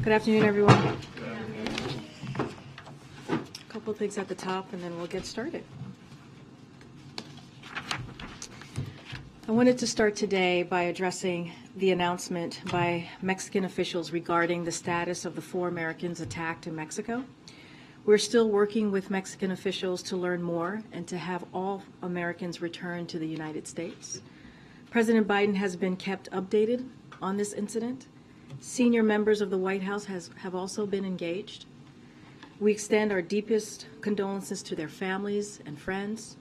Good afternoon, everyone. A couple of things at the top, and then we'll get started. I wanted to start today by addressing the announcement by Mexican officials regarding the status of the 4 Americans attacked in Mexico. We're still working with Mexican officials to learn more and to have all Americans return to the United States. President Biden has been kept updated on this incident. Senior members of the White House have also been engaged. We extend our deepest condolences to their families and friends.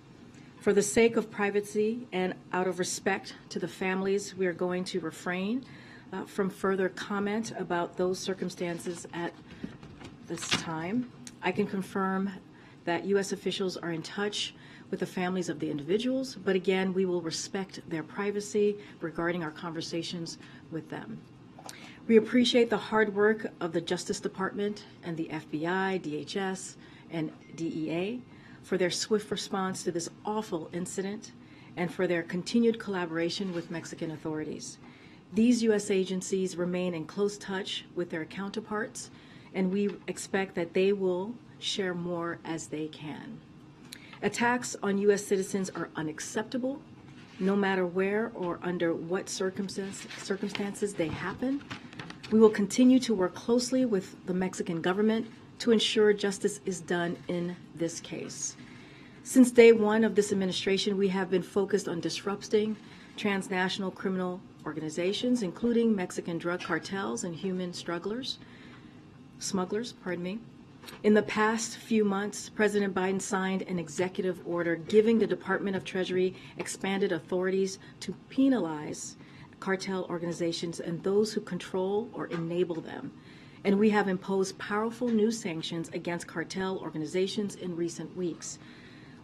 For the sake of privacy and out of respect to the families, we are going to refrain from further comment about those circumstances at this time. I can confirm that U.S. officials are in touch with the families of the individuals, but again, we will respect their privacy regarding our conversations with them. We appreciate the hard work of the Justice Department and the FBI, DHS, and DEA for their swift response to this awful incident and for their continued collaboration with Mexican authorities. These U.S. agencies remain in close touch with their counterparts, and we expect that they will share more as they can. Attacks on U.S. citizens are unacceptable, no matter where or under what circumstances they happen. We will continue to work closely with the Mexican government to ensure justice is done in this case. Since day one of this administration, we have been focused on disrupting transnational criminal organizations, including Mexican drug cartels and human smugglers. In the past few months, President Biden signed an executive order giving the Department of Treasury expanded authorities to penalize cartel organizations and those who control or enable them. And we have imposed powerful new sanctions against cartel organizations in recent weeks.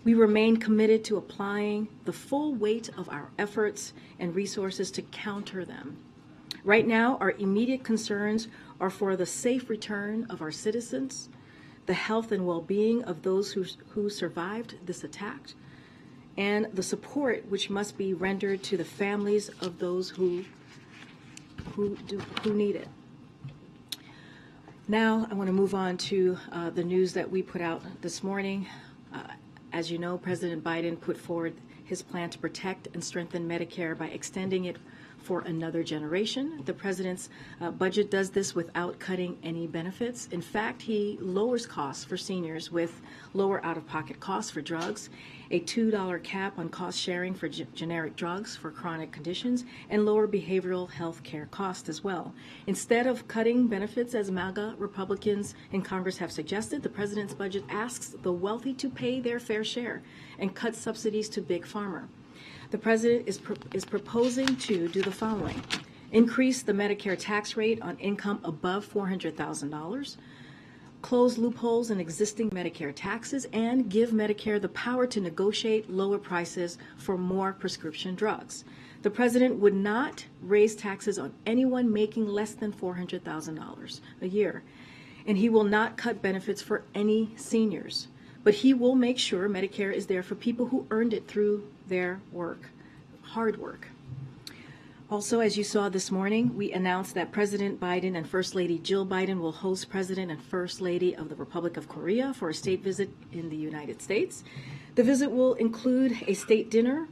We remain committed to applying the full weight of our efforts and resources to counter them. Right now, our immediate concerns are for the safe return of our citizens, the health and well-being of those who survived this attack, and the support which must be rendered to the families of those who need it. Now I want to move on to the news that we put out this morning. As you know, President Biden put forward his plan to protect and strengthen Medicare by extending it for another generation. The president's budget does this without cutting any benefits. In fact, he lowers costs for seniors with lower out-of-pocket costs for drugs, a $2 cap on cost sharing for generic drugs for chronic conditions, and lower behavioral health care costs as well. Instead of cutting benefits, as MAGA Republicans in Congress have suggested, the president's budget asks the wealthy to pay their fair share and cut subsidies to Big Pharma. The president is proposing to do the following: increase the Medicare tax rate on income above $400,000, close loopholes in existing Medicare taxes, and give Medicare the power to negotiate lower prices for more prescription drugs. The president would not raise taxes on anyone making less than $400,000 a year, and he will not cut benefits for any seniors. But he will make sure Medicare is there for people who earned it through their work, hard work. Also, as you saw this morning, we announced that President Biden and First Lady Jill Biden will host President and First Lady of the Republic of Korea for a state visit in the United States. The visit will include a state dinner,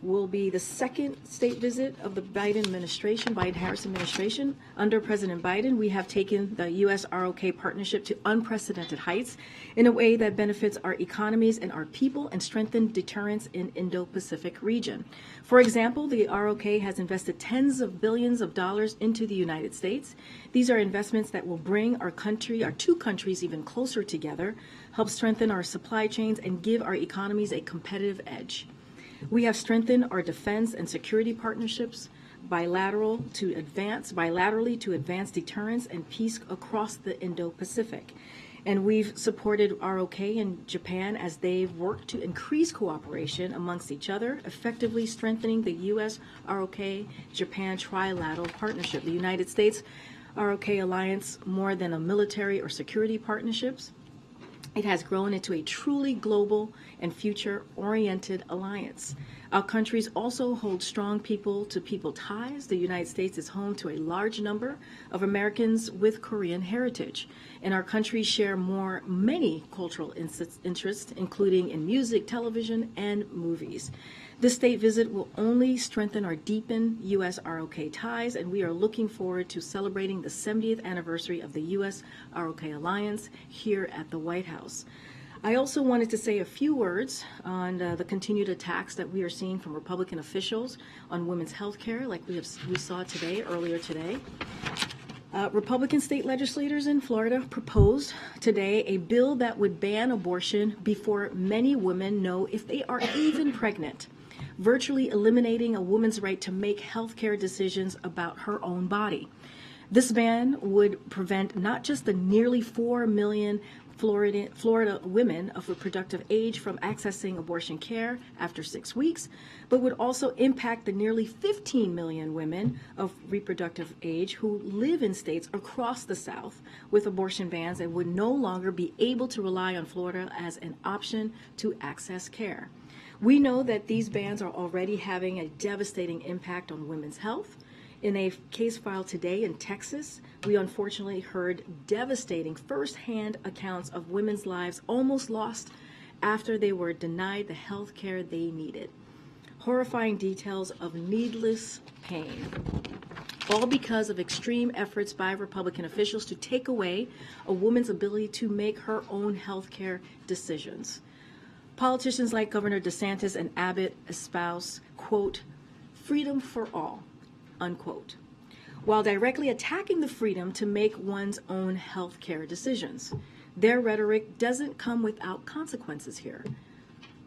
will be the second state visit of the Biden-Harris administration. Under President Biden, we have taken the U.S. ROK partnership to unprecedented heights in a way that benefits our economies and our people and strengthen deterrence in Indo-Pacific region. For example, the ROK has invested tens of billions of dollars into the United States. These are investments that will bring our two countries even closer together, help strengthen our supply chains, and give our economies a competitive edge. We have strengthened our defense and security partnerships bilaterally to advance deterrence and peace across the Indo-Pacific. And we've supported ROK and Japan as they've worked to increase cooperation amongst each other, effectively strengthening the U.S. ROK-Japan trilateral partnership. The United States ROK alliance, more than a military or security partnerships. It has grown into a truly global and future-oriented alliance. Our countries also hold strong people-to-people ties. The United States is home to a large number of Americans with Korean heritage, and our countries share many cultural interests, including in music, television, and movies. This state visit will only strengthen or deepen U.S. ROK ties, and we are looking forward to celebrating the 70th anniversary of the U.S. ROK Alliance here at the White House. I also wanted to say a few words on the continued attacks that we are seeing from Republican officials on women's health care, like we saw earlier today. Republican state legislators in Florida proposed today a bill that would ban abortion before many women know if they are even pregnant, virtually eliminating a woman's right to make health care decisions about her own body. This ban would prevent not just the nearly 4 million Florida women of reproductive age from accessing abortion care after 6 weeks, but would also impact the nearly 15 million women of reproductive age who live in states across the South with abortion bans and would no longer be able to rely on Florida as an option to access care. We know that these bans are already having a devastating impact on women's health. In a case filed today in Texas, we unfortunately heard devastating firsthand accounts of women's lives almost lost after they were denied the health care they needed. Horrifying details of needless pain, all because of extreme efforts by Republican officials to take away a woman's ability to make her own health care decisions. Politicians like Governor DeSantis and Abbott espouse, quote, freedom for all, unquote, while directly attacking the freedom to make one's own health care decisions. Their rhetoric doesn't come without consequences here.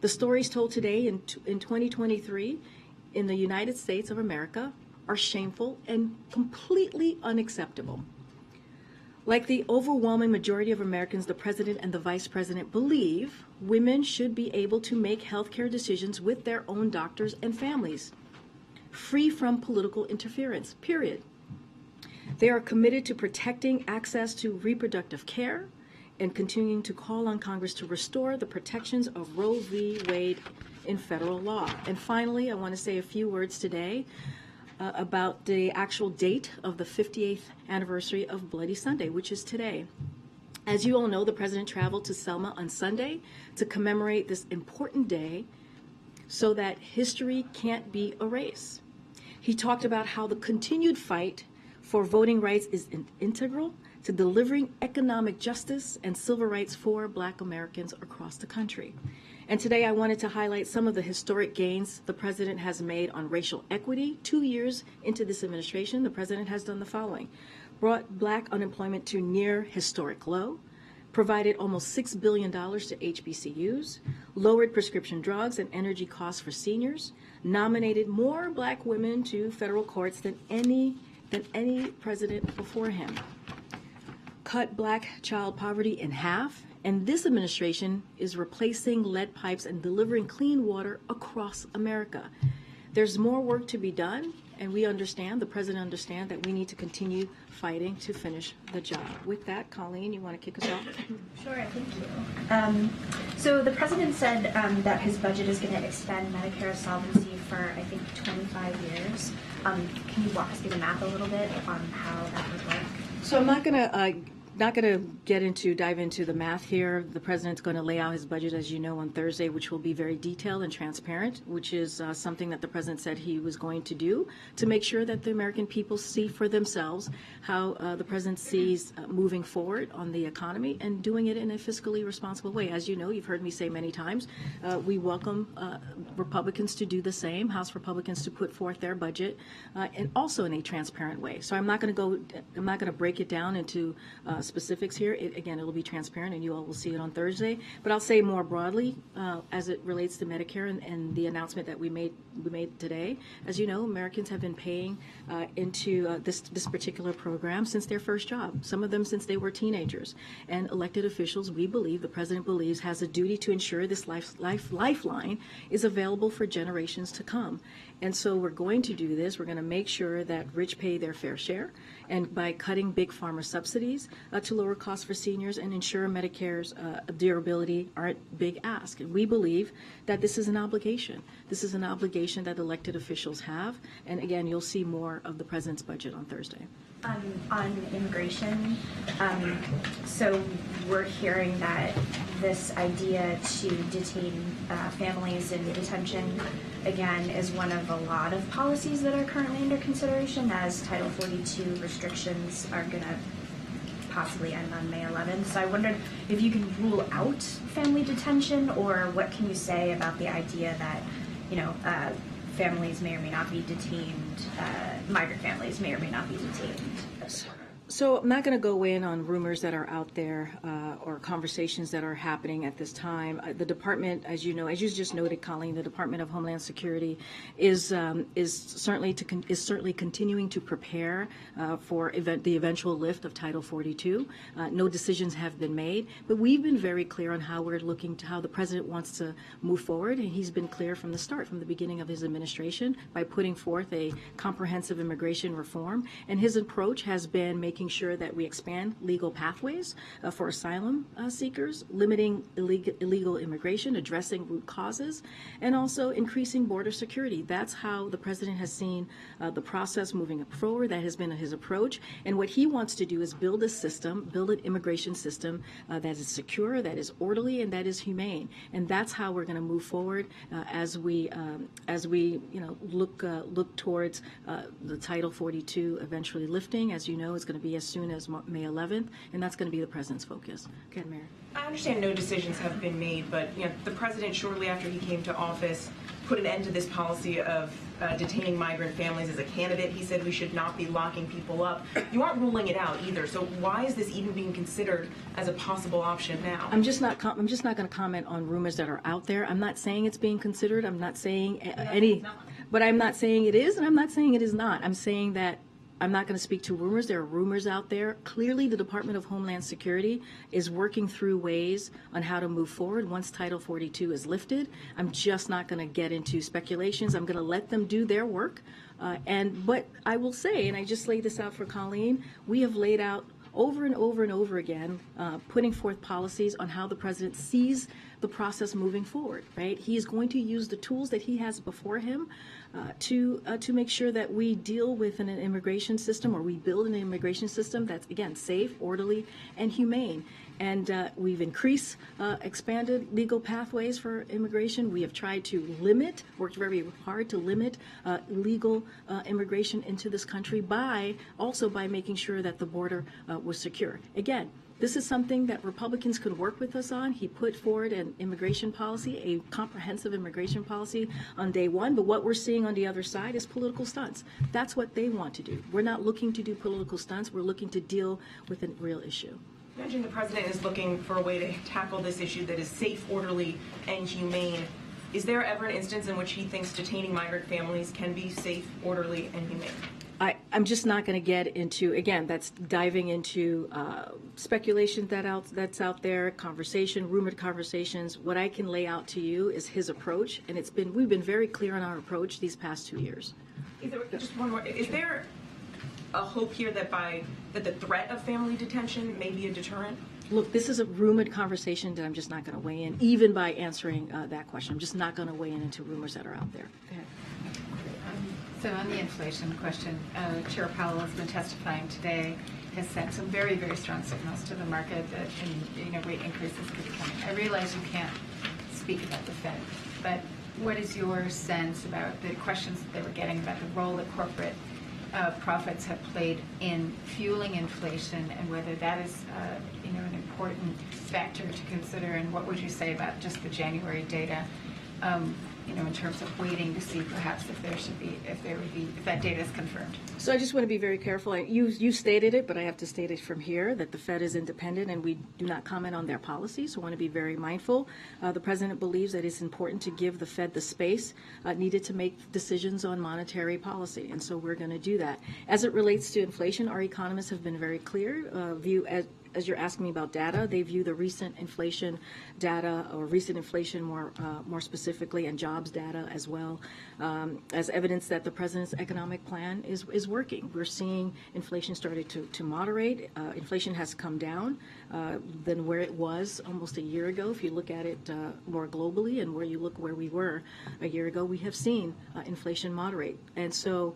The stories told today in 2023 in the United States of America are shameful and completely unacceptable. Like the overwhelming majority of Americans, the president and the vice president believe women should be able to make healthcare decisions with their own doctors and families, free from political interference, period. They are committed to protecting access to reproductive care and continuing to call on Congress to restore the protections of Roe v. Wade in federal law. And finally, I want to say a few words today about the actual date of the 58th anniversary of Bloody Sunday, which is today. As you all know, the president traveled to Selma on Sunday to commemorate this important day so that history can't be erased. He talked about how the continued fight for voting rights is integral to delivering economic justice and civil rights for Black Americans across the country. And today I wanted to highlight some of the historic gains the president has made on racial equity. 2 years into this administration, the president has done the following: brought Black unemployment to near historic low, provided almost $6 billion to HBCUs, lowered prescription drugs and energy costs for seniors, nominated more Black women to federal courts than any president before him, cut Black child poverty in half, and this administration is replacing lead pipes and delivering clean water across America. There's more work to be done, and we understand, the president understands, that we need to continue fighting to finish the job. With that, Colleen, you want to kick us off? Sure, thank you. So the president said that his budget is going to extend Medicare solvency for, I think, 25 years. Can you walk us through the math a little bit on how that would work? So I'm not going to dive into the math here. The president's going to lay out his budget, as you know, on Thursday, which will be very detailed and transparent, which is something that the president said he was going to do to make sure that the American people see for themselves how the president sees moving forward on the economy and doing it in a fiscally responsible way. As you know, you've heard me say many times, we welcome Republicans to do the same, House Republicans to put forth their budget, and also in a transparent way. So I'm not going to break it down into specifics here. It'll be transparent, and you all will see it on Thursday. But I'll say more broadly, as it relates to Medicare and the announcement that we made today. As you know, Americans have been paying into this particular program since their first job. Some of them since they were teenagers. And elected officials, the president believes, has a duty to ensure this lifeline is available for generations to come. And so we're going to do this. We're going to make sure that rich pay their fair share, and by cutting big pharma subsidies to lower costs for seniors and ensure Medicare's durability aren't big ask. And we believe that this is an obligation. This is an obligation that elected officials have. And again, you'll see more of the president's budget on Thursday. On immigration, so we're hearing that this idea to detain families in detention, again, is one of a lot of policies that are currently under consideration, as Title 42 restrictions are going to possibly end on May 11th. So I wondered if you can rule out family detention, or what can you say about the idea that, families may or may not be detained, migrant families may or may not be detained. So I'm not going to go in on rumors that are out there or conversations that are happening at this time. The department, as you know, as you just noted, Colleen, the Department of Homeland Security is certainly continuing to prepare for the eventual lift of Title 42. No decisions have been made, but we've been very clear on how we're looking to how the president wants to move forward, and he's been clear from the start, from the beginning of his administration, by putting forth a comprehensive immigration reform. And his approach has been making sure that we expand legal pathways for asylum seekers, limiting illegal immigration, addressing root causes, and also increasing border security. That's how the president has seen the process moving forward. That has been his approach. And what he wants to do is build a system, build an immigration system that is secure, that is orderly, and that is humane. And that's how we're going to move forward as we look towards the Title 42 eventually lifting. As you know, it's going to be as soon as May 11th, and that's going to be the president's focus. Okay, Mayor. I understand no decisions have been made, but the president, shortly after he came to office, put an end to this policy of detaining migrant families as a candidate. He said we should not be locking people up. You aren't ruling it out either. So why is this even being considered as a possible option now? I'm just not going to comment on rumors that are out there. I'm not saying it's being considered. I'm not saying but I'm not saying it is, and I'm not saying it is not. I'm saying that I'm not going to speak to rumors. There are rumors out there. Clearly, the Department of Homeland Security is working through ways on how to move forward once Title 42 is lifted. I'm just not going to get into speculations. I'm going to let them do their work. But I will say, and I just laid this out for Colleen, we have laid out over and over and over again, putting forth policies on how the president sees the process moving forward, right? He is going to use the tools that he has before him to make sure that we deal with an immigration system, or we build an immigration system that's, again, safe, orderly, and humane. And we've expanded legal pathways for immigration. We have tried to worked very hard to limit illegal immigration into this country by making sure that the border was secure. Again, this is something that Republicans could work with us on. He put forward an immigration policy, a comprehensive immigration policy on day one, but what we're seeing on the other side is political stunts. That's what they want to do. We're not looking to do political stunts. We're looking to deal with a real issue. Imagine the president is looking for a way to tackle this issue that is safe, orderly, and humane. Is there ever an instance in which he thinks detaining migrant families can be safe, orderly, and humane? I'm just not going to get into, again, that's diving into speculation that's out there, rumored conversations. What I can lay out to you is his approach, and we've been very clear on our approach these past 2 years. Just one more. Is there a hope here that the threat of family detention may be a deterrent? Look, this is a rumored conversation that I'm just not going to weigh in, even by answering that question. I'm just not going to weigh in into rumors that are out there. Go ahead. So on the inflation question, Chair Powell has been testifying today, has sent some very, very strong signals to the market that rate increases could be coming. I realize you can't speak about the Fed, but what is your sense about the questions that they were getting about the role that corporate profits have played in fueling inflation, and whether that is an important factor to consider? And what would you say about just the January data? In terms of waiting to see perhaps if that data is confirmed. So I just want to be very careful. You stated it, but I have to state it from here that the Fed is independent and we do not comment on their policies. So I want to be very mindful. The president believes that it's important to give the Fed the space needed to make decisions on monetary policy, and so we're going to do that. As it relates to inflation, our economists have been very clear. as you're asking me about data, they view the recent inflation data, or recent inflation more specifically, and jobs data as well, as evidence that the president's economic plan is working. We're seeing inflation started to moderate. Inflation has come down than where it was almost a year ago. If you look at it more globally, and where we were a year ago, we have seen inflation moderate. And so,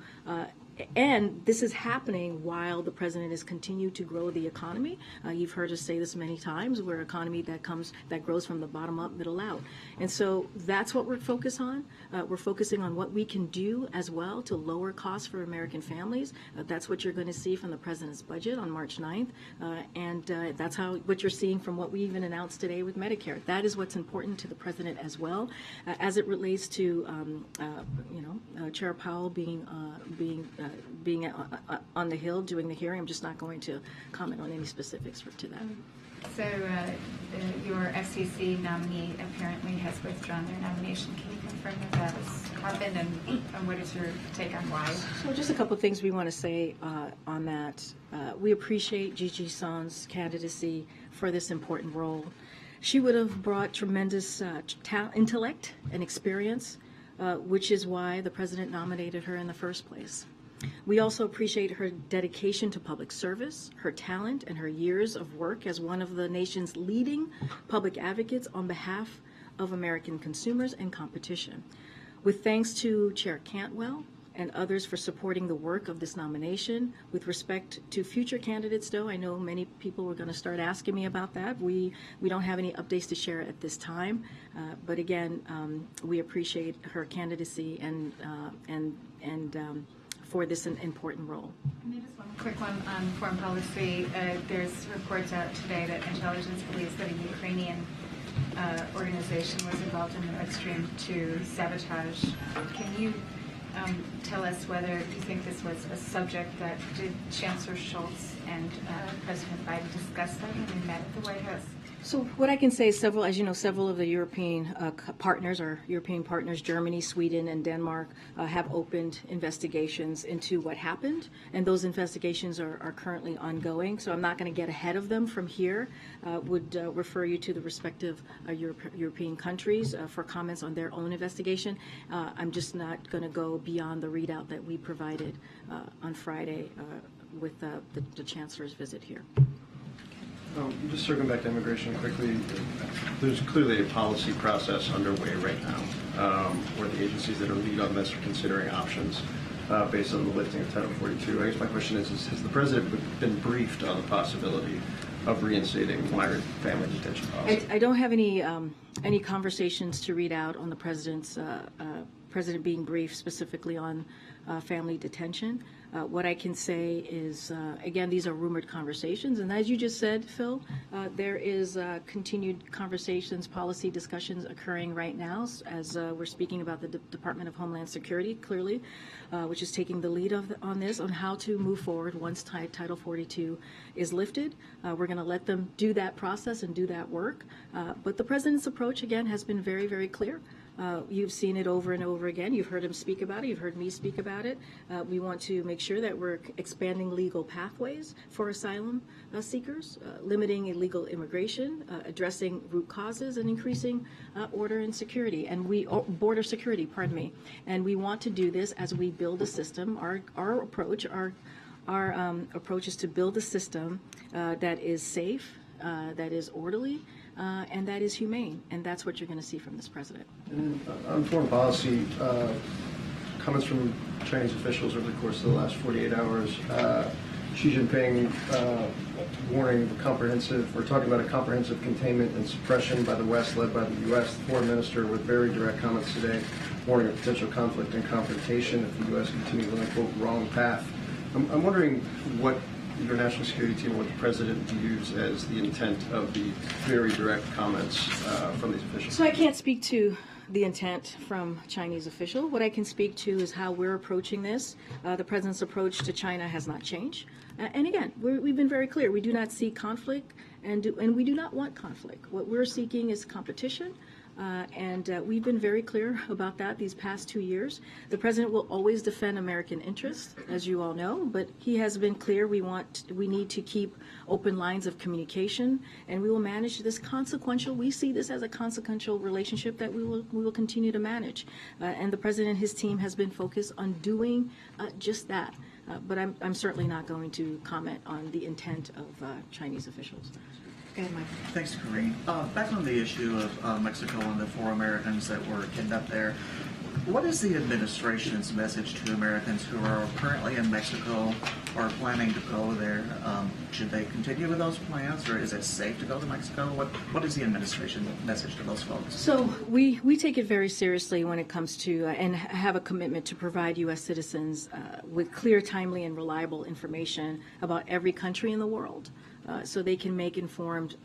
and this is happening while the president has continued to grow the economy. You've heard us say this many times. We're an economy that grows from the bottom up, middle out. And so that's what we're focused on. We're focusing on what we can do as well to lower costs for American families. That's what you're going to see from the president's budget on March 9th. And that's what you're seeing from what we even announced today with Medicare. That is what's important to the president as well. As it relates to, Chair Powell being on the Hill doing the hearing, I'm just not going to comment on any specifics to that. So your FCC nominee apparently has withdrawn their nomination. Can you confirm that has happened, and what is your take on why? So just a couple of things we want to say on that. We appreciate Gigi Son's candidacy for this important role. She would have brought tremendous intellect and experience, which is why the president nominated her in the first place. We also appreciate her dedication to public service, her talent, and her years of work as one of the nation's leading public advocates on behalf of American consumers and competition. With thanks to Chair Cantwell and others for supporting the work of this nomination. With respect to future candidates, though, I know many people were going to start asking me about that. We don't have any updates to share at this time, but again, we appreciate her candidacy and for this important role. Maybe just one quick one on foreign policy. There's reports out today that intelligence believes that a Ukrainian organization was involved in the Nord Stream 2 sabotage. Can you tell us whether you think this was a subject that did Chancellor Scholz and President Biden discuss that when they met at the White House? So what I can say is several of the European partners, Germany, Sweden, and Denmark, have opened investigations into what happened, and those investigations are currently ongoing. So I'm not going to get ahead of them from here. Would refer you to the respective European countries for comments on their own investigation. I'm just not going to go beyond the readout that we provided on Friday with the Chancellor's visit here. Just circling back to immigration quickly, there's clearly a policy process underway right now where the agencies that are lead on this are considering options based on the lifting of Title 42. I guess my question is has the president been briefed on the possibility of reinstating migrant family detention policy? I don't have any conversations to read out on the president being briefed specifically on family detention. What I can say is, again, these are rumored conversations, and as you just said, Phil, there is continued conversations, policy discussions occurring right now as we're speaking about the Department of Homeland Security, clearly, which is taking the lead on this, on how to move forward once Title 42 is lifted. We're going to let them do that process and do that work. But the president's approach, again, has been very, very clear. You've seen it over and over again. You've heard him speak about it. You've heard me speak about it. We want to make sure that we're expanding legal pathways for asylum seekers, limiting illegal immigration, addressing root causes, and increasing order and security, and border security. Pardon me. And we want to do this as we build a system. Our approach is to build a system that is safe, that is orderly, and that is humane, and that's what you're going to see from this president. And on foreign policy, comments from Chinese officials over the course of the last 48 hours, Xi Jinping warning talking about a comprehensive containment and suppression by the West led by the U.S. The foreign minister with very direct comments today, warning of potential conflict and confrontation if the U.S. continues on the quote wrong path. I'm wondering what your national security team, what the president views as the intent of the very direct comments from these officials. So I can't speak to the intent from Chinese official. What I can speak to is how we're approaching this. The president's approach to China has not changed. And again, we've been very clear. We do not seek conflict, and we do not want conflict. What we're seeking is competition. And we've been very clear about that these past 2 years. The president will always defend American interests, as you all know, but he has been clear we need to keep open lines of communication, and we will manage this we see this as a consequential relationship that we will continue to manage. And the president and his team has been focused on doing just that. But I'm certainly not going to comment on the intent of Chinese officials. Go ahead, Michael. Thanks, Karine. Back on the issue of Mexico and the 4 Americans that were kidnapped there, what is the administration's message to Americans who are currently in Mexico or planning to go there? Should they continue with those plans, or is it safe to go to Mexico? What is the administration message to those folks? So we take it very seriously when it comes to and have a commitment to provide U.S. citizens with clear, timely, and reliable information about every country in the world. So they can make informed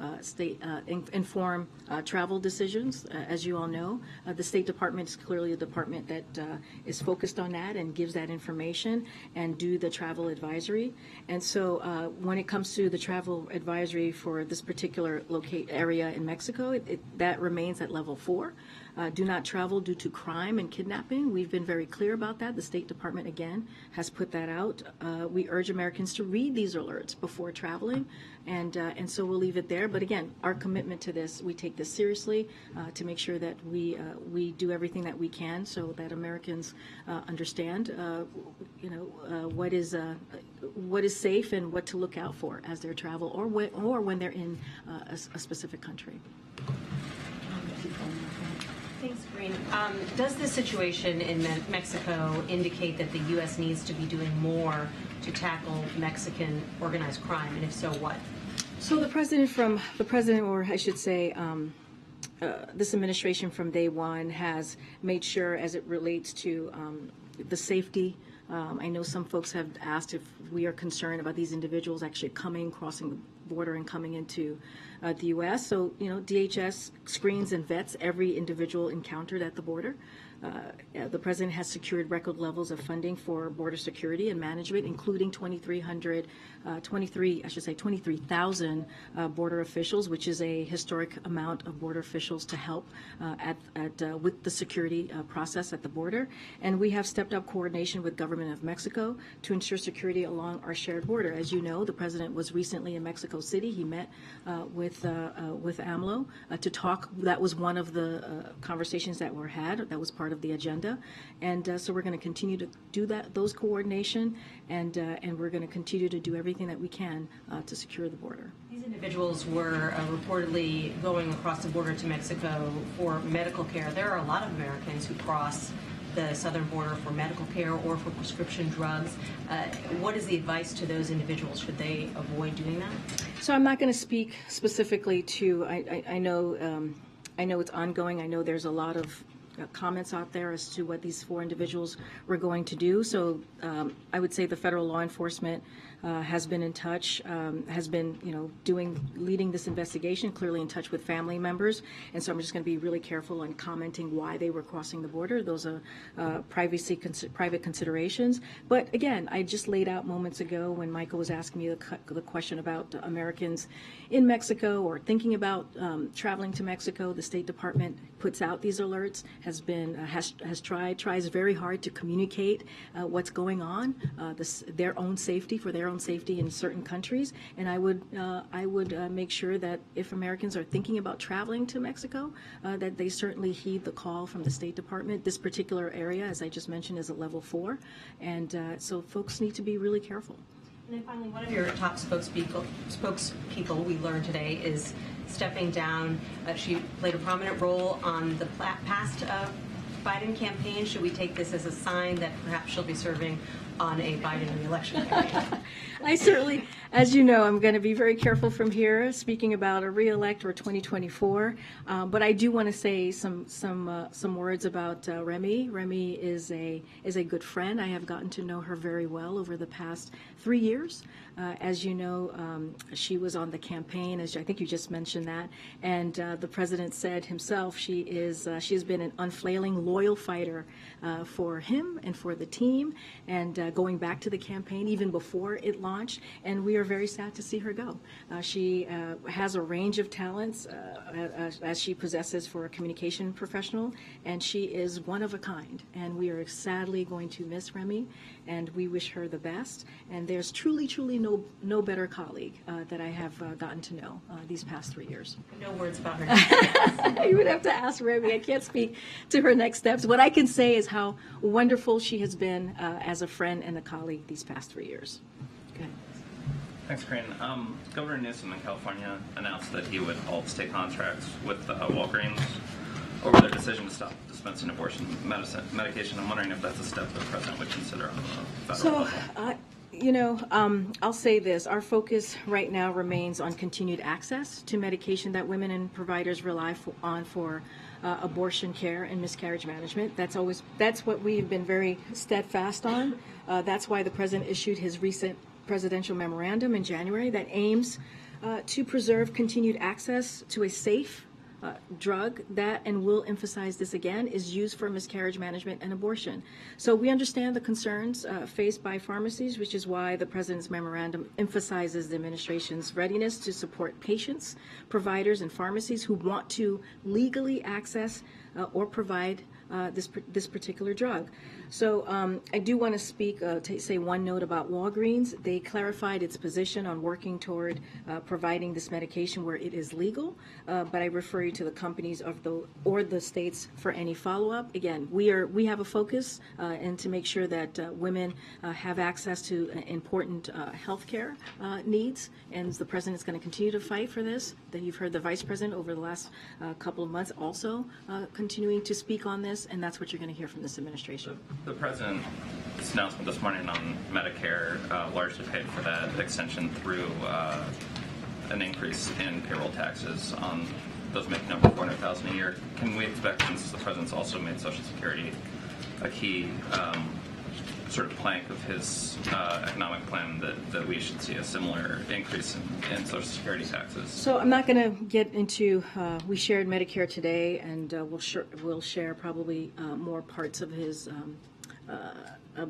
travel decisions. As you all know, the State Department is clearly a department that is focused on that and gives that information and do the travel advisory. And so when it comes to the travel advisory for this particular area in Mexico, that remains at level 4. Do not travel due to crime and kidnapping. We've been very clear about that. The State Department, again, has put that out. We urge Americans to read these alerts before traveling, and so we'll leave it there. But again, our commitment to this, we take this seriously to make sure that we do everything that we can so that Americans understand, what is safe and what to look out for as they travel or when they're in a specific country. Thanks, Karine. Does this situation in Mexico indicate that the U.S. needs to be doing more to tackle Mexican organized crime, and if so, what? So the president, or I should say, this administration from day one has made sure, as it relates to the safety. I know some folks have asked if we are concerned about these individuals actually crossing the border and coming into the U.S. So, DHS screens and vets every individual encountered at the border. The president has secured record levels of funding for border security and management, including 23,000 border officials, which is a historic amount of border officials to help with the security process at the border. And we have stepped up coordination with government of Mexico to ensure security along our shared border. As you know, the president was recently in Mexico City. He met with AMLO to talk. That was one of the conversations that were had. That was part of the agenda, and so we're going to continue to do those coordination, and we're going to continue to do everything that we can to secure the border. These individuals were reportedly going across the border to Mexico for medical care. There are a lot of Americans who cross the southern border for medical care or for prescription drugs. What is the advice to those individuals? Should they avoid doing that? So I'm not going to speak specifically to. I know it's ongoing. I know there's a lot of comments out there as to what these 4 individuals were going to do. So I would say the federal law enforcement has been in touch, has been, leading this investigation, clearly in touch with family members. And so I'm just going to be really careful on commenting why they were crossing the border. Those are private considerations. But again, I just laid out moments ago when Michael was asking me the question about Americans in Mexico or thinking about traveling to Mexico. The State Department puts out these alerts, tries very hard to communicate what's going on, their own safety in certain countries, and I would make sure that if Americans are thinking about traveling to Mexico, that they certainly heed the call from the State Department. This particular area, as I just mentioned, is a level 4, and so folks need to be really careful. And then finally, one of your top spokespeople we learned today is stepping down. She played a prominent role on the past Biden campaign. Should we take this as a sign that perhaps she'll be serving on a Biden re-election campaign? I certainly, as you know, I'm going to be very careful from here speaking about a re-elect or 2024. But I do want to say some words about Remy. Remy is a good friend. I have gotten to know her very well over the past 3 years. As you know, she was on the campaign, as I think you just mentioned that, and the president said himself, she has been an unfailing, loyal fighter for him and for the team, and going back to the campaign even before it launched, and we are very sad to see her go. She has a range of talents as she possesses for a communication professional, and she is one of a kind, and we are sadly going to miss Remy, and we wish her the best. And there's truly no better colleague that I have gotten to know these past 3 years. No words about her. You would have to ask Remy. I can't speak to her next steps. What I can say is how wonderful she has been as a friend and a colleague these past 3 years. Go ahead. Thanks, Karine. Governor Newsom in California announced that he would halt state contracts with Walgreens over their decision to stop dispensing abortion medication. I'm wondering if that's a step the president would consider on the federal level. I'll say this. Our focus right now remains on continued access to medication that women and providers rely on for abortion care and miscarriage management. That's what we've been very steadfast on. That's why the president issued his recent presidential memorandum in January that aims to preserve continued access to a safe drug that, and we'll emphasize this again, is used for miscarriage management and abortion. So we understand the concerns faced by pharmacies, which is why the president's memorandum emphasizes the administration's readiness to support patients, providers, and pharmacies who want to legally access or provide this particular drug. So I do want to speak, say one note about Walgreens. They clarified its position on working toward providing this medication where it is legal, but I refer you to the companies or the states for any follow-up. Again, we have a focus and to make sure that women have access to important health care needs, and the president is going to continue to fight for this. Then you've heard the vice president over the last couple of months also continuing to speak on this, and that's what you're going to hear from this administration. The president's announcement this morning on Medicare largely paid for that extension through an increase in payroll taxes on those making over $400,000 a year. Can we expect, since the president's also made Social Security a key sort of plank of his economic plan, that we should see a similar increase in Social Security taxes? So I'm not going to get into, we shared Medicare today, and we'll share probably more parts of his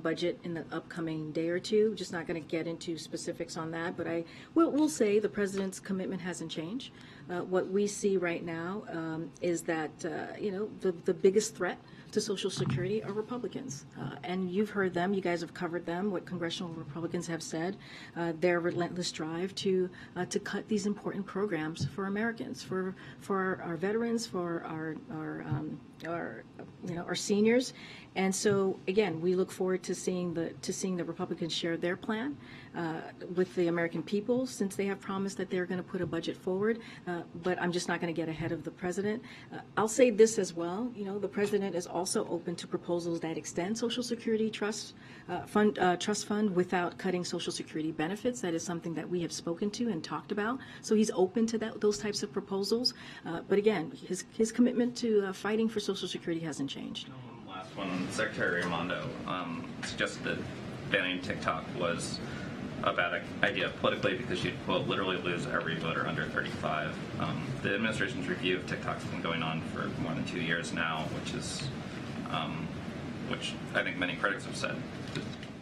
budget in the upcoming day or two. Just not going to get into specifics on that, but we'll say the president's commitment hasn't changed. What we see right now is that the biggest threat to Social Security are Republicans. And you've heard them, you guys have covered them, what congressional Republicans have said, their relentless drive to cut these important programs for Americans, for our veterans, for our seniors. And so again, we look forward to seeing the Republicans share their plan with the American people, since they have promised that they're going to put a budget forward. But I'm just not going to get ahead of the president. I'll say this as well. The president is also open to proposals that extend Social Security trust fund without cutting Social Security benefits. That is something that we have spoken to and talked about. So he's open to those types of proposals. But again, his commitment to fighting for Social Security hasn't changed. Last one, Secretary Raimondo suggested that banning TikTok was a bad idea politically because you'd, quote, literally lose every voter under 35. The administration's review of TikTok's been going on for more than 2 years now, which I think many critics have said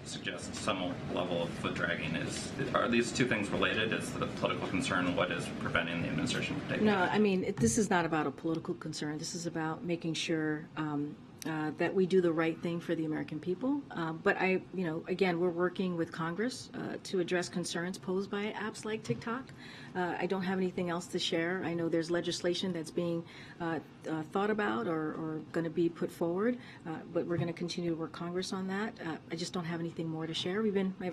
suggests some level of foot dragging. Are these two things related? Is the political concern what is preventing the administration from taking? No, I mean, this is not about a political concern. This is about making sure that we do the right thing for the American people. But again, we're working with Congress to address concerns posed by apps like TikTok. I don't have anything else to share. I know there's legislation that's being thought about or going to be put forward, but we're going to continue to work Congress on that. I just don't have anything more to share.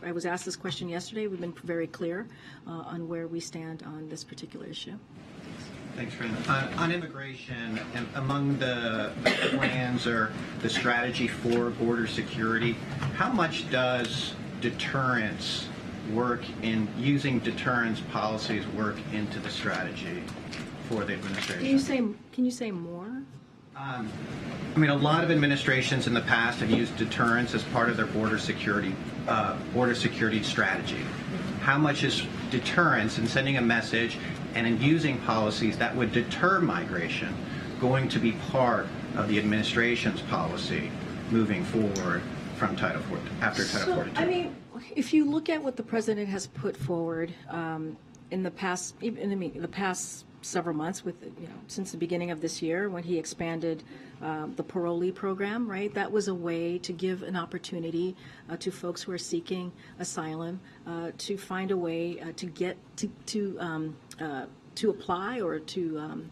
I was asked this question yesterday. We've been very clear on where we stand on this particular issue. Thanks, Karine. On immigration, and among the plans or the strategy for border security, how much does deterrence work in using deterrence policies work into the strategy for the administration? Can you say more? I mean, a lot of administrations in the past have used deterrence as part of their border security strategy. How much is deterrence and sending a message and in using policies that would deter migration going to be part of the administration's policy moving forward from Title 42, after Title 42? I mean, if you look at what the president has put forward in the past, the past several months, since the beginning of this year, when he expanded the parolee program, right? That was a way to give an opportunity to folks who are seeking asylum to find a way to get to apply or to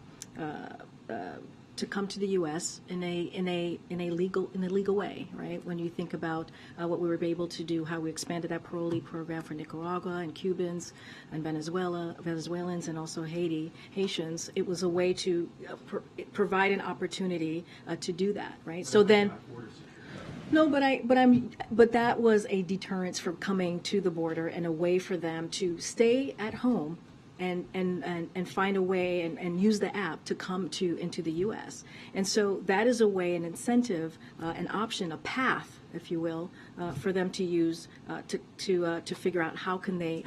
come to the U.S. in a legal way, right? When you think about what we were able to do, how we expanded that parolee program for Nicaragua and Cubans and Venezuelans and also Haitians, it was a way to provide an opportunity to do that, right? So then. No, but that was a deterrence from coming to the border and a way for them to stay at home and find a way and use the app to come into the U.S. And so that is a way, an incentive, an option, a path, if you will, for them to use to figure out how can they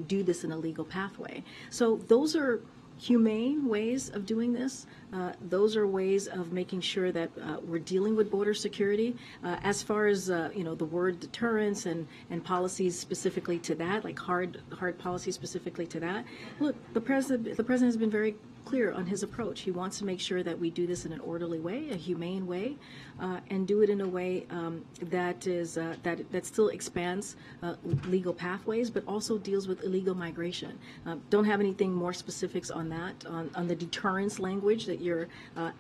do this in a legal pathway. So those are humane ways of doing this. Those are ways of making sure that we're dealing with border security. As far as the word deterrence and policies specifically to that, like hard policies specifically to that. Look, the president has been very clear on his approach. He wants to make sure that we do this in an orderly way, a humane way, and do it in a way that still expands legal pathways, but also deals with illegal migration. Don't have anything more specifics on that, on the deterrence language that you're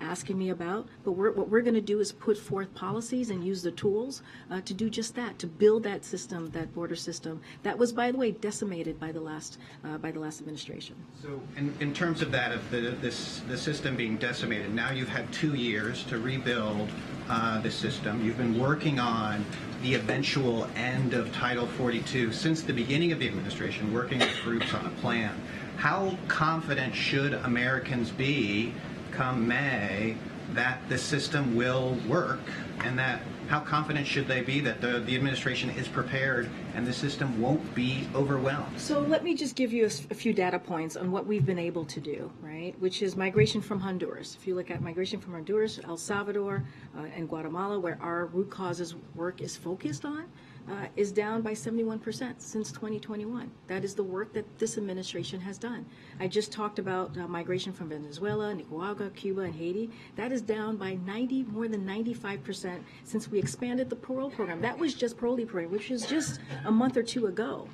asking me about. But what we're going to do is put forth policies and use the tools to do just that, to build that system, that border system that was, by the way, decimated by the last administration. So, in terms of that, of the system being decimated, now you've had 2 years to rebuild the system. You've been working on the eventual end of Title 42 since the beginning of the administration, working with groups on a plan. How confident should Americans be come May that the system will work, and that how confident should they be that the administration is prepared and the system won't be overwhelmed? So let me just give you a few data points on what we've been able to do, right? Which is migration from Honduras. If you look at migration from Honduras, El Salvador, and Guatemala, where our root causes work is focused on, is down by 71% since 2021. That is the work that this administration has done. I just talked about migration from Venezuela, Nicaragua, Cuba, and Haiti. That is down by more than 95% since we expanded the parole program. That was just parolee program, which was just a month or two ago.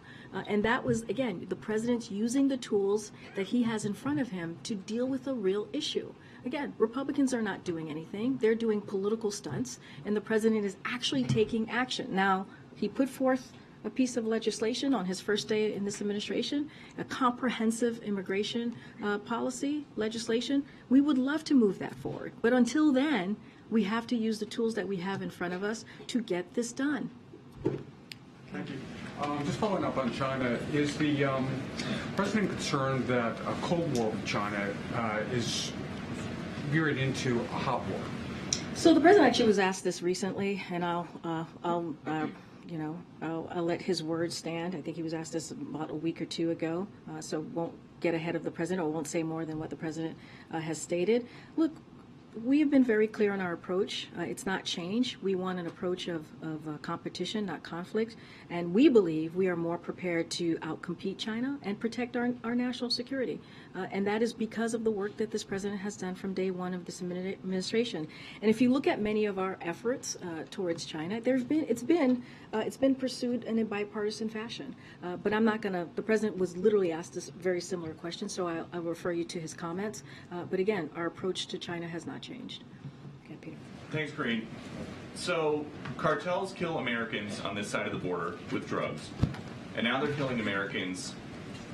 And that was, again, the president's using the tools that he has in front of him to deal with a real issue. Again, Republicans are not doing anything. They're doing political stunts, and the president is actually taking action. Now, he put forth a piece of legislation on his first day in this administration, a comprehensive immigration policy legislation. We would love to move that forward. But until then, we have to use the tools that we have in front of us to get this done. Thank you. Just following up on China, is the president concerned that a Cold War with China is veering into a hot war? So the president actually was asked this recently, and I'll let his words stand. I think he was asked this about a week or two ago, so won't get ahead of the president or won't say more than what the president has stated. Look, we have been very clear on our approach. It's not change. We want an approach of competition, not conflict. And we believe we are more prepared to outcompete China and protect our national security. And that is because of the work that this president has done from day one of this administration. And if you look at many of our efforts towards China, it's been pursued in a bipartisan fashion. But I'm not going to, the president was literally asked this very similar question, so I'll refer you to his comments. But again, our approach to China has not changed. Okay, Peter. Thanks, Karine. So cartels kill Americans on this side of the border with drugs, and now they're killing Americans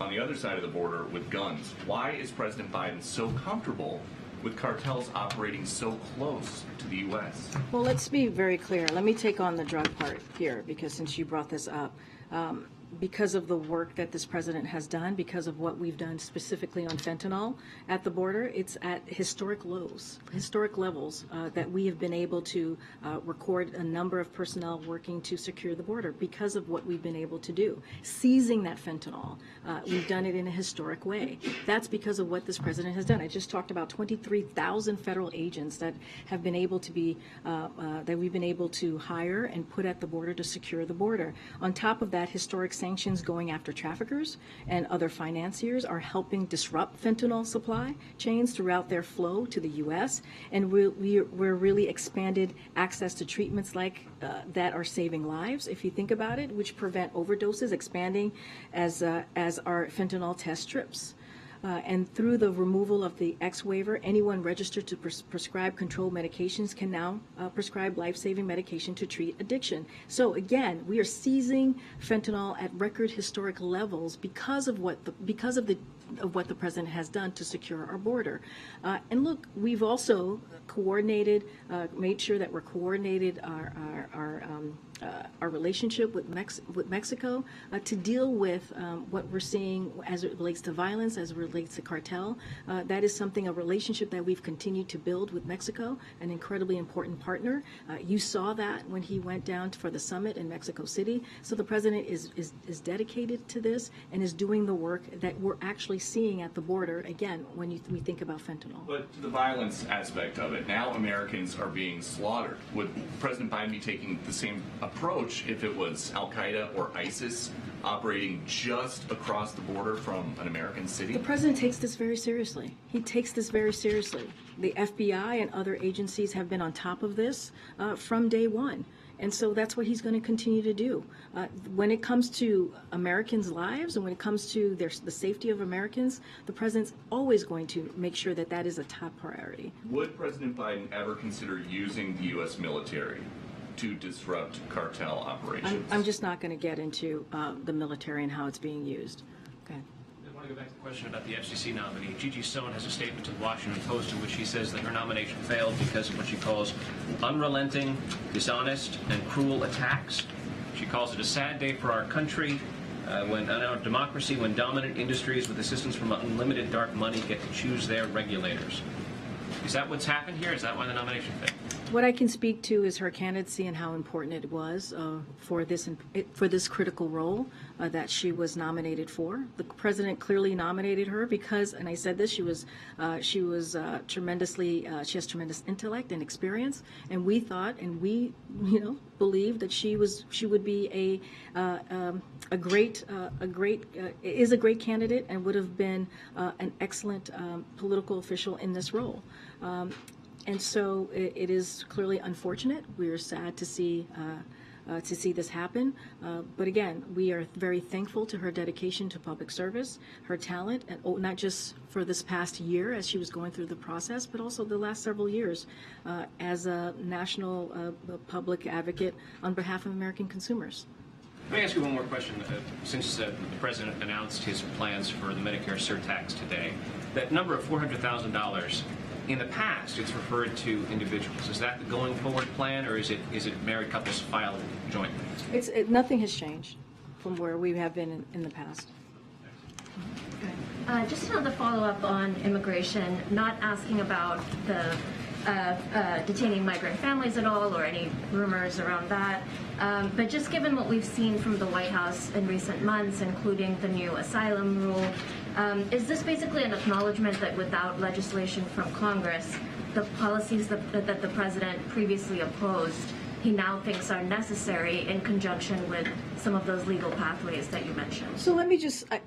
on the other side of the border with guns. Why is President Biden so comfortable with cartels operating so close to the U.S.? Well, let's be very clear. Let me take on the drug part here, because since you brought this up. because of the work that this president has done, because of what we've done specifically on fentanyl at the border, it's at historic lows, historic levels that we have been able to record a number of personnel working to secure the border because of what we've been able to do. Seizing that fentanyl, we've done it in a historic way. That's because of what this president has done. I just talked about 23,000 federal agents that have been able to be, that we've been able to hire and put at the border to secure the border. On top of that, historic sanctions going after traffickers and other financiers are helping disrupt fentanyl supply chains throughout their flow to the U.S. And we're really expanded access to treatments like that are saving lives, if you think about it, which prevent overdoses, expanding as our fentanyl test strips. And through the removal of the X waiver, anyone registered to prescribe controlled medications can now prescribe life-saving medication to treat addiction. So again, we are seizing fentanyl at record historic levels because of what the president has done to secure our border. And look, we've also coordinated, made sure that we're coordinated our relationship with Mexico to deal with what we're seeing as it relates to violence, as it relates to cartel. That is something, a relationship that we've continued to build with Mexico, an incredibly important partner. You saw that when he went down for the summit in Mexico City. So the president is dedicated to this and is doing the work that we're actually seeing at the border, again, when we think about fentanyl. But to the violence aspect of it, now Americans are being slaughtered. Would President Biden be taking the same approach if it was Al-Qaeda or ISIS operating just across the border from an American city? The president takes this very seriously. He takes this very seriously. The FBI and other agencies have been on top of this from day one. And so that's what he's going to continue to do. When it comes to Americans' lives and when it comes to the safety of Americans, the president's always going to make sure that that is a top priority. Would President Biden ever consider using the U.S. military to disrupt cartel operations? I'm just not going to get into the military and how it's being used. Okay. I want to go back to the question about the FCC nominee. Gigi Stone has a statement to the Washington Post in which she says that her nomination failed because of what she calls unrelenting, dishonest, and cruel attacks. She calls it a sad day for our country, when in our democracy, when dominant industries with assistance from unlimited dark money get to choose their regulators. Is that what's happened here? Is that why the nomination failed? What I can speak to is her candidacy and how important it was for this critical role that she was nominated for. The president clearly nominated her because, and I said this, she has tremendous intellect and experience, and we thought and we believed that she would be a great candidate and would have been an excellent political official in this role. And so it is clearly unfortunate. We are sad to see this happen. But again, we are very thankful to her dedication to public service, her talent, and not just for this past year as she was going through the process, but also the last several years as a national public advocate on behalf of American consumers. Let me ask you one more question. Since the president announced his plans for the Medicare surtax today, that number of $400,000, in the past, it's referred to individuals. Is that the going forward plan, or is it married couples filed jointly? Nothing has changed from where we have been in the past. Just another follow-up on immigration, not asking about the detaining migrant families at all or any rumors around that, but just given what we've seen from the White House in recent months, including the new asylum rule, is this basically an acknowledgement that without legislation from Congress, the policies that the president previously opposed, he now thinks are necessary in conjunction with some of those legal pathways that you mentioned? So let me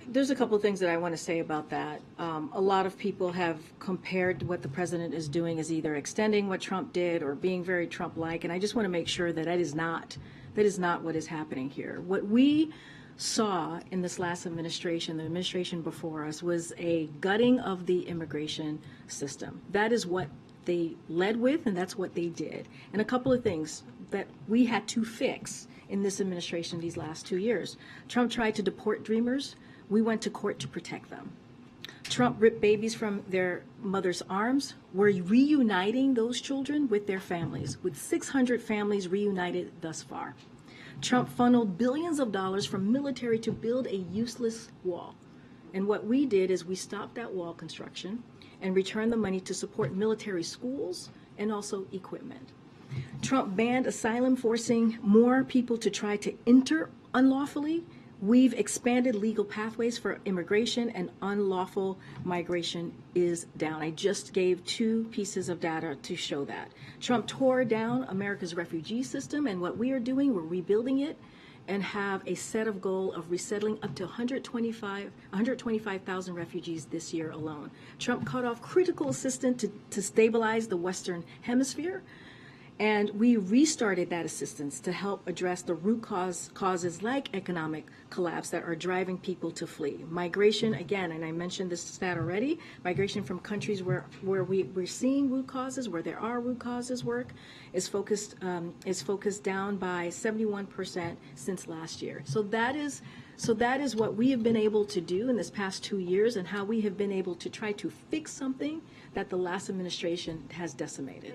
there's a couple of things that I want to say about that. A lot of people have compared what the president is doing as either extending what Trump did or being very Trump-like, and I just want to make sure that that is not what is happening here. What we saw in this last administration, the administration before us, was a gutting of the immigration system. That is what they led with, and that's what they did. And a couple of things that we had to fix in this administration these last 2 years. Trump tried to deport dreamers. We went to court to protect them. Trump ripped babies from their mother's arms. We're reuniting those children with their families, with 600 families reunited thus far. Trump funneled billions of dollars from military to build a useless wall. And what we did is we stopped that wall construction and returned the money to support military schools and also equipment. Trump banned asylum, forcing more people to try to enter unlawfully. We've expanded legal pathways for immigration, and unlawful migration is down. I just gave 2 pieces of data to show that. Trump tore down America's refugee system, and what we are doing, we're rebuilding it and have a set of goal of resettling up to 125,000 refugees this year alone. Trump cut off critical assistance to stabilize the Western Hemisphere. And we restarted that assistance to help address the root causes like economic collapse that are driving people to flee. Migration, again, and I mentioned this stat already, migration from countries where we're seeing root causes, where there are root causes work, is focused down by 71% since last year. So that is what we have been able to do in this past 2 years, and how we have been able to try to fix something that the last administration has decimated.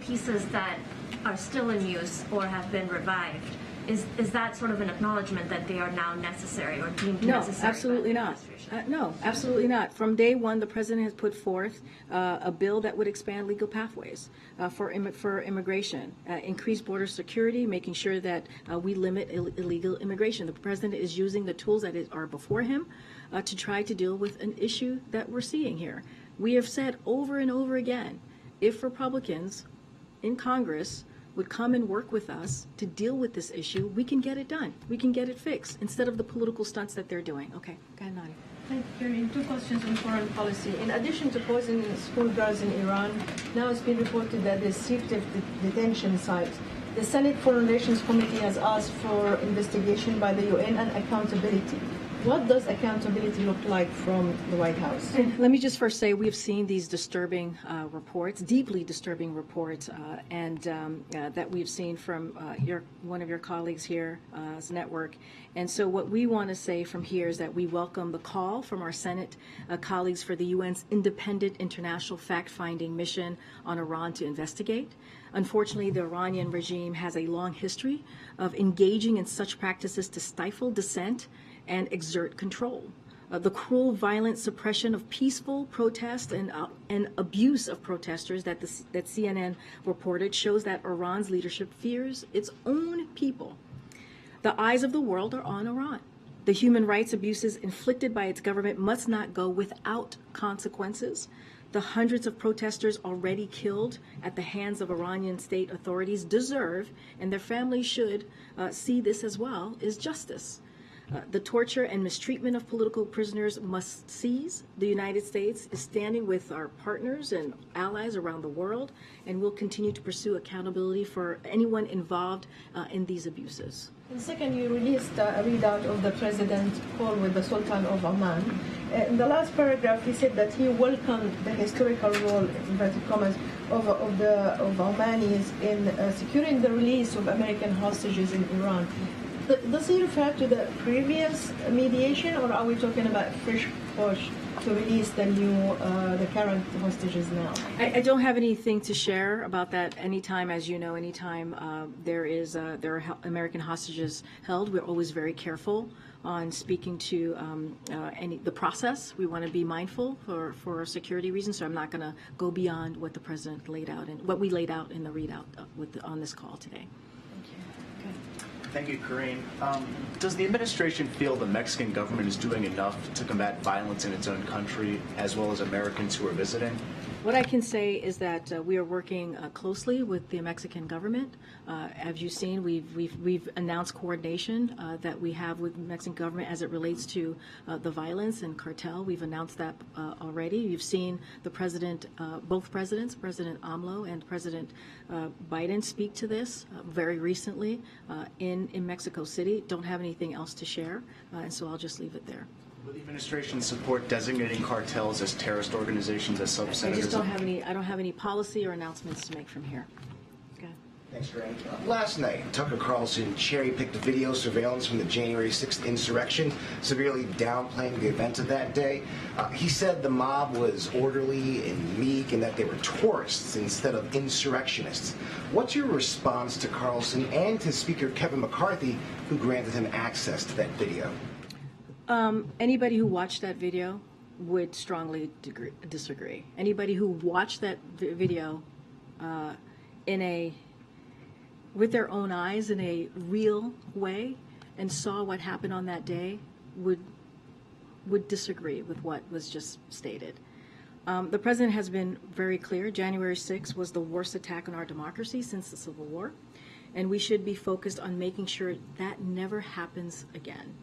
Pieces that are still in use or have been revived, is that sort of an acknowledgement that they are now necessary or deemed necessary? No, absolutely not. No, absolutely not. From day one, the president has put forth a bill that would expand legal pathways for immigration, increase border security, making sure that we limit illegal immigration. The president is using the tools that are before him to try to deal with an issue that we're seeing here. We have said over and over again, if Republicans in Congress would come and work with us to deal with this issue, we can get it done. We can get it fixed instead of the political stunts that they're doing. Okay, go ahead, Nadia. Thank you, Karine. 2 questions on foreign policy. In addition to poisoning schoolgirls in Iran, now it's been reported that the secret detention site. The Senate Foreign Relations Committee has asked for investigation by the UN and accountability. What does accountability look like from the White House? Let me just first say we've seen these disturbing reports, deeply disturbing reports, that we've seen from one of your colleagues here's network. And so what we want to say from here is that we welcome the call from our Senate colleagues for the UN's independent international fact-finding mission on Iran to investigate. Unfortunately, the Iranian regime has a long history of engaging in such practices to stifle dissent and exert control. The cruel, violent suppression of peaceful protest and abuse of protesters that CNN reported shows that Iran's leadership fears its own people. The eyes of the world are on Iran. The human rights abuses inflicted by its government must not go without consequences. The hundreds of protesters already killed at the hands of Iranian state authorities deserve, and their families should see this as well, is justice. The torture and mistreatment of political prisoners must cease. The United States is standing with our partners and allies around the world, and will continue to pursue accountability for anyone involved in these abuses. And second, you released a readout of the president's call with the Sultan of Oman. In the last paragraph, he said that he welcomed the historical role, inverted commas, of Omanis in securing the release of American hostages in Iran. Does he refer to the previous mediation, or are we talking about a fresh push to release the current hostages now? I don't have anything to share about that. Anytime, as you know, there are American hostages held, we're always very careful on speaking to the process. We want to be mindful for security reasons, so I'm not going to go beyond what the president laid out and what we laid out in the readout on this call today. Thank you, Karine. Does the administration feel the Mexican government is doing enough to combat violence in its own country, as well as Americans who are visiting? What I can say is that we are working closely with the Mexican government. As you've seen, we've announced coordination that we have with the Mexican government as it relates to the violence and cartel. We've announced that already. You've seen the president, both presidents, President AMLO and President Biden, speak to this very recently in Mexico City. Don't have anything else to share, and so I'll just leave it there. Will the administration support designating cartels as terrorist organizations as subsenators? I don't have any policy or announcements to make from here. Okay. Thanks, Karine. Last night, Tucker Carlson cherry-picked video surveillance from the January 6th insurrection, severely downplaying the event of that day. He said the mob was orderly and meek and that they were tourists instead of insurrectionists. What's your response to Carlson and to Speaker Kevin McCarthy, who granted him access to that video? Anybody who watched that video would strongly disagree. Anybody who watched that video with their own eyes in a real way and saw what happened on that day would disagree with what was just stated. The president has been very clear. January 6th was the worst attack on our democracy since the Civil War, and we should be focused on making sure that never happens again.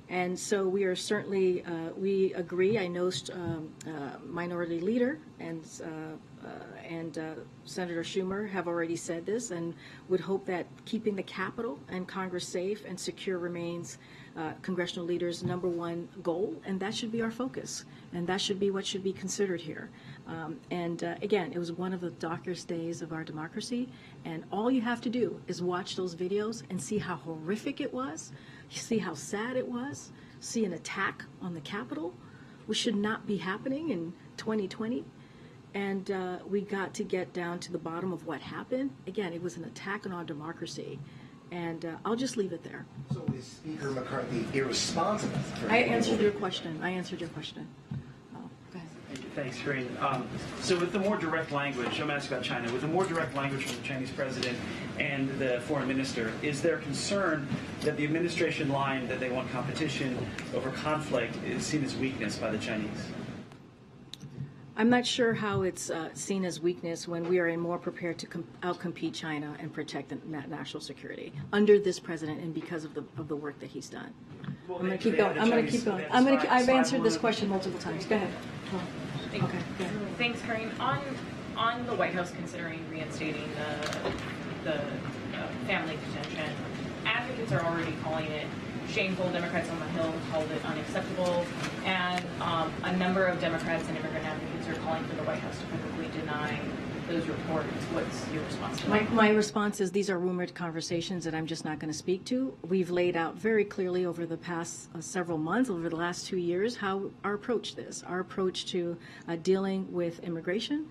And so we are certainly, we agree. I know Minority Leader and Senator Schumer have already said this and would hope that keeping the Capitol and Congress safe and secure remains congressional leaders' #1 goal, and that should be our focus, and that should be what should be considered here. Again, it was one of the darkest days of our democracy, and all you have to do is watch those videos and see how horrific it was, see how sad it was, see an attack on the Capitol, which should not be happening in 2020. And we got to get down to the bottom of what happened. Again, it was an attack on our democracy. And I'll just leave it there. So is Speaker McCarthy irresponsible? I answered your question. Oh, go ahead. Thanks, Karine. So with the more direct language, I'm asking about China, with the more direct language from the Chinese president and the foreign minister, is there concern that the administration line that they want competition over conflict is seen as weakness by the Chinese? I'm not sure how it's seen as weakness when we are more prepared to outcompete China and protect the national security under this president and because of the work that he's done. Well, I'm going to keep going. I've answered this question multiple times. Go ahead. Okay. Thanks, Karine. On the White House considering reinstating the family detention, advocates are already calling it shameful. Democrats on the Hill called it unacceptable, and a number of Democrats and immigrant advocates are calling for the White House to publicly deny those reports. What's your response to that? My response is these are rumored conversations that I'm just not going to speak to. We've laid out very clearly over the past several months, over the last 2 years, how our approach to dealing with immigration.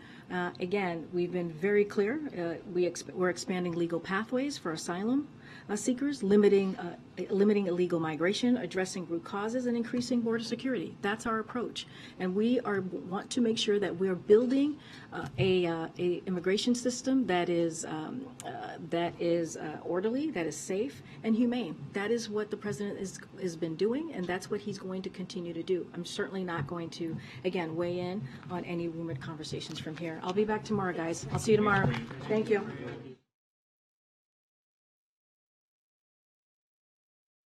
Again, we've been very clear. We're expanding legal pathways for asylum seekers, limiting illegal migration, addressing root causes, and increasing border security. That's our approach, and we want to make sure that we're building a immigration system that is orderly, that is safe and humane. That is what the president has been doing, and that's what he's going to continue to do. I'm certainly not going to, again, weigh in on any rumored conversations from here. I'll be back tomorrow, guys. I'll see you tomorrow. Thank you.